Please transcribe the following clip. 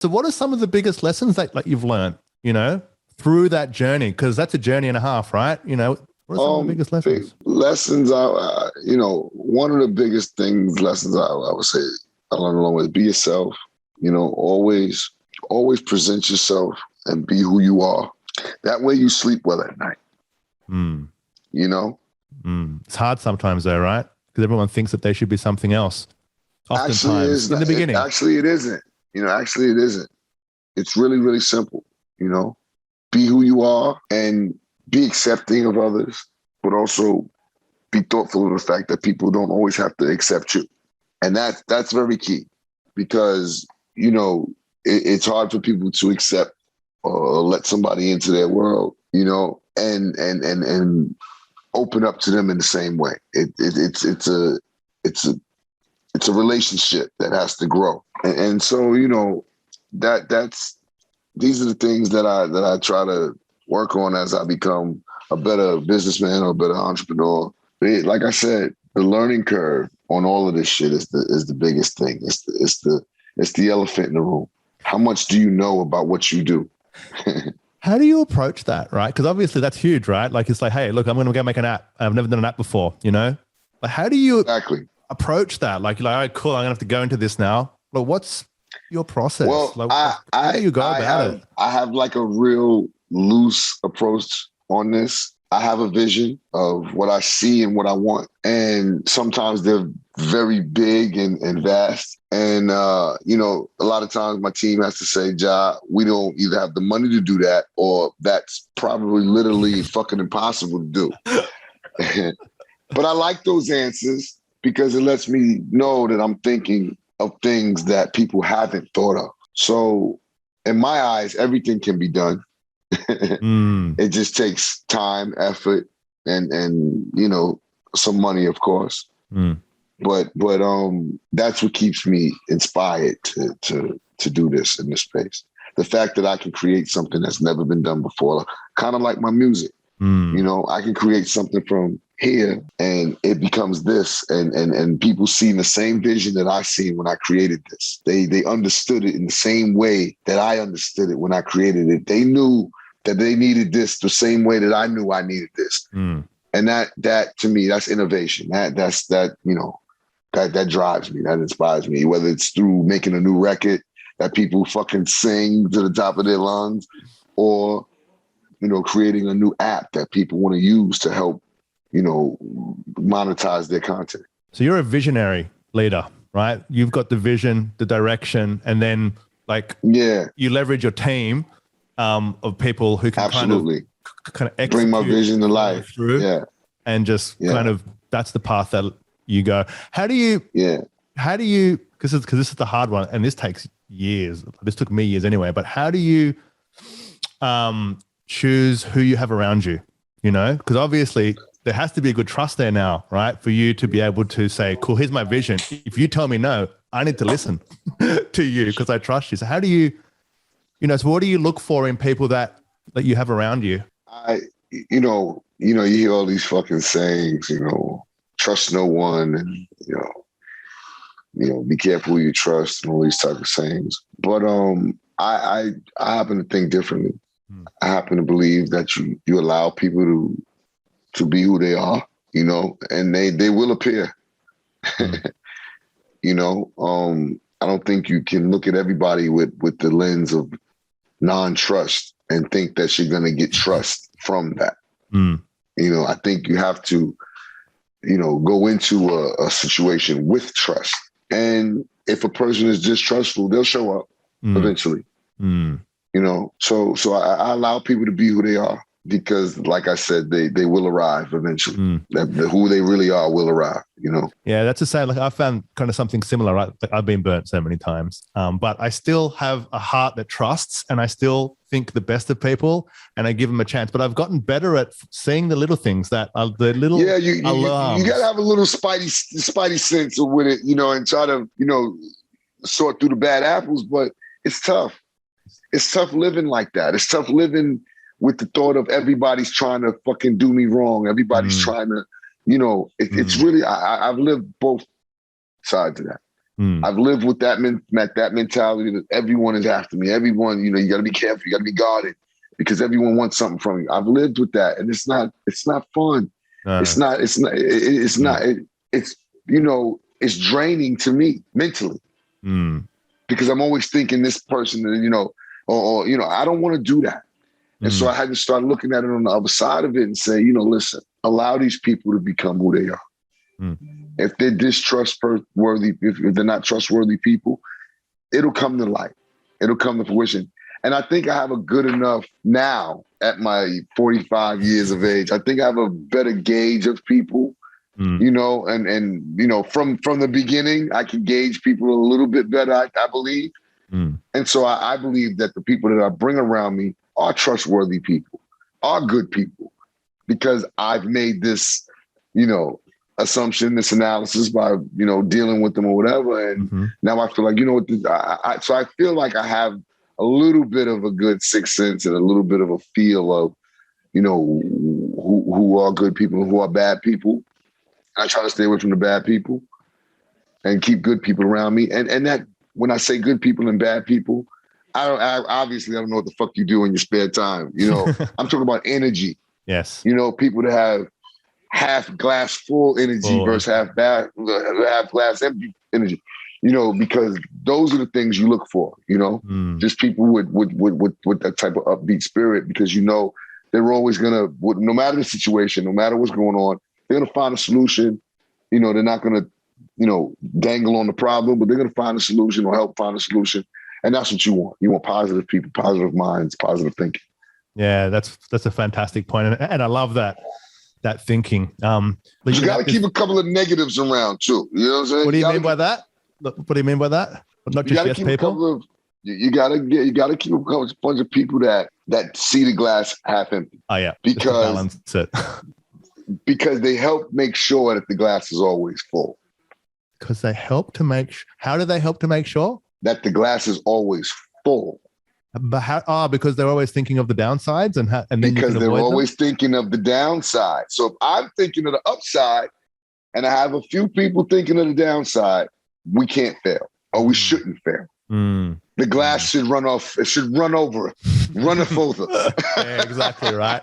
So what are some of the biggest lessons that like you've learned, through that journey? Because that's a journey and a half, right? What are some of the biggest lessons? Lessons, one of the biggest lessons I would say I learned along with be yourself, always present yourself and be who you are. That way you sleep well at night, It's hard sometimes though, right? Because everyone thinks that they should be something else. Oftentimes, in the beginning. Actually, it isn't. Actually, it isn't. It's really, really simple, Be who you are and be accepting of others, but also be thoughtful of the fact that people don't always have to accept you. And that's very key because, it's hard for people to accept or let somebody into their world, and open up to them in the same way. It's a relationship that has to grow. And so, these are the things that I try to work on as I become a better businessman or a better entrepreneur. Like I said, the learning curve on all of this shit is the biggest thing. It's the elephant in the room. How much do you know about what you do? How do you approach that, right? Because obviously that's huge, right? Like it's like, hey, look, I'm going to go make an app. I've never done an app before, Like how do you approach that? Like, all right, cool, I'm going to have to go into this now. But what's your process? Well, how do you go about it? I have like a real loose approach on this. I have a vision of what I see and what I want. And sometimes they're very big and vast. And, a lot of times my team has to say, Ja, we don't either have the money to do that or that's probably literally fucking impossible to do. But I like those answers because it lets me know that I'm thinking of things that people haven't thought of. So in my eyes, everything can be done. It just takes time, effort, and some money, of course. But that's what keeps me inspired to do this in this space. The fact that I can create something that's never been done before, kind of like my music. I can create something from here and it becomes this, and people see the same vision that I seen when I created this. They understood it in the same way that I understood it when I created it. They knew that they needed this the same way that I knew I needed this. And that to me, that's innovation. That drives me, that inspires me, whether it's through making a new record that people fucking sing to the top of their lungs or, creating a new app that people want to use to help, monetize their content. So you're a visionary leader, right? You've got the vision, the direction, and then you leverage your team of people who can kind of bring my vision to life through, and just kind of that's the path that you go. How do you because this is the hard one and this takes years. This took me years anyway, but how do you choose who you have around you? Because obviously there has to be a good trust there now, right? For you to be able to say, cool, here's my vision. If you tell me no, I need to listen to you because I trust you. So how do you, so what do you look for in people that you have around you? You hear all these fucking sayings, trust no one and, be careful who you trust and all these type of sayings. But I happen to think differently. I happen to believe that you allow people to be who they are, and they will appear. I don't think you can look at everybody with the lens of non-trust and think that you're going to get trust from that. I think you have to, go into a situation with trust. And if a person is distrustful, they'll show up eventually. So I allow people to be who they are because, like I said, they will arrive eventually. Who they really are will arrive, Yeah, that's the same. Like I found kind of something similar, right? Like I've been burnt so many times, but I still have a heart that trusts and I still think the best of people and I give them a chance. But I've gotten better at seeing the little things that are the little alarms. You got to have a little spidey sense with it, and try to, sort through the bad apples, but it's tough. It's tough living like that. It's tough living with the thought of everybody's trying to fucking do me wrong. Everybody's trying to, it's really, I've lived both sides of that. I've lived with that mentality that everyone is after me. Everyone, you got to be careful. You got to be guarded because everyone wants something from you. I've lived with that, and it's not fun. It's draining to me mentally because I'm always thinking this person, or I don't want to do that. And so I had to start looking at it on the other side of it and say, listen, allow these people to become who they are. If they're distrustworthy, if they're not trustworthy people, it'll come to light. It'll come to fruition. And I think I have a good enough now at my 45 years of age. I think I have a better gauge of people, and from the beginning, I can gauge people a little bit better, I believe. And so I believe that the people that I bring around me are trustworthy people, are good people, because I've made this, assumption, this analysis by, dealing with them or whatever. And now I feel like, so I feel like I have a little bit of a good sixth sense and a little bit of a feel of, who are good people and who are bad people. I try to stay away from the bad people and keep good people around me. And that when I say good people and bad people, I don't know what the fuck you do in your spare time. I'm talking about energy. Yes. People that have half glass full energy versus half glass empty energy, because those are the things you look for, just people with that type of upbeat spirit, because, they're always going to, no matter the situation, no matter what's going on, they're going to find a solution. They're not going to, dangle on the problem, but they're going to find a solution or help find a solution. And that's what you want. You want positive people, positive minds, positive thinking. Yeah, that's a fantastic point. And I love that thinking. But you got to keep a couple of negatives around too. You know what I'm saying? What do you mean by that? What do you mean by that? Not just yes people? You got to keep a bunch of people that see the glass half empty. Oh yeah. Because because they help make sure that the glass is always full. Because they help to how do they help to make sure? That the glass is always full. But how? Because they're always thinking of the downsides, and then because they're always them? thinking of the downside. So if I'm thinking of the upside, and I have a few people thinking of the downside, we can't fail, or we shouldn't fail. The glass should run off. It should run over, run off over. Yeah, exactly right.